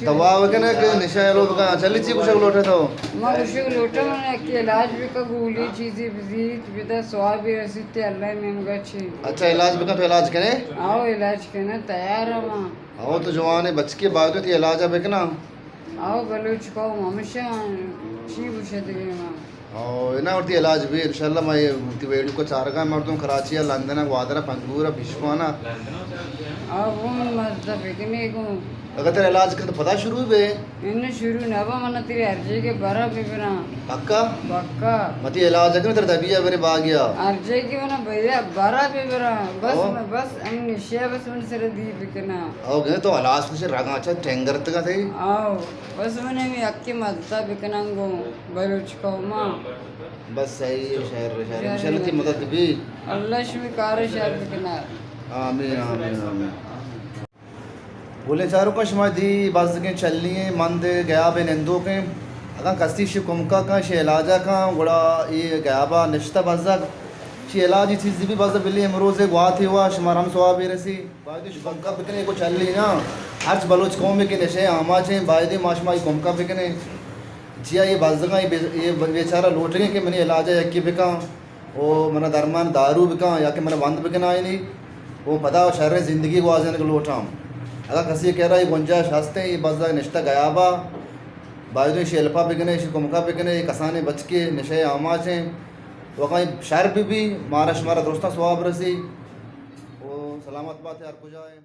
दवा वगैरह के निशा लोग का चली ची कुछ लोटे तो मां कुछ लोटा मैंने कि इलाज भी का गोली चीज़ें विजिट विदा स्वाब भी रसीते अल्लाह में मगची। अच्छा इलाज भी का तो इलाज करे आओ इलाज करना तैयार है मां। आओ तो जवान है बच के बाद तो इलाज है बेकना आओ बलूच को हमेशा ची पूछे थे मां। और ना उठती इलाज भी इंशाल्लाह मैं वेड़ू को चारगा मर्दों कराची या लंदन वादरा पंगूरा बिश्वाना आओ वो मज़ा बिकने को अगर तेरा इलाज कर तो पता शुरू बे इन्हें शुरू ना बा मना तेरे अर्जे के बरा पे बना पक्का बक्का मती इलाज है कि तेरा दबिया मेरे बाग गया अर्जे के बना भैया बरा पे बरा बस हम निश्चय बस मन सर दी बिकना आओ गए तो इलाज से रगा अच्छा टेंगर तक थे आओ बस मैंने भी अक्की मदता बिकना गो बलूच को मां बस सही शहर शहर इंशाल्लाह की मदद भी अल्लाह शमी कार शहर बिकना आमीन आमीन आमीन बोले चारों का शमा दी बस के चलनी है मंद गया बे नंदो के अगर कस्ती शिकुमका का शेलाजा का गुड़ा ये गया बा निश्ता बजक शेलाजी चीज़ भी बज बिल्ली अमरोज़ गुआ थी हुआ शुमार हम सवाब रसी बायद शिकुमका बिकने को चल ली ना हर्च बलोच कौम के नशे आमा छे बायद माशमा कुमका बिकने जिया ये बजगा ये बेचारा लौटेंगे कि मैंने इलाज है यकी बिका वो मना दरमान दारू बिका या कि मैंने बंद बिकना है नहीं वो पता शहर ज़िंदगी को आजन को लौटाम अगर कसी कह रहा है गुंजाइश हंसते ये बस निश्ता गयाबा बायदों शेल्पा बिकने शिकुमका बिकने कसाने बच के नशे आमाज हैं तो कहीं शहर भी मारा शुमारा दोस्ता स्वाब रसी वो सलामत बात है यार कुछ जाए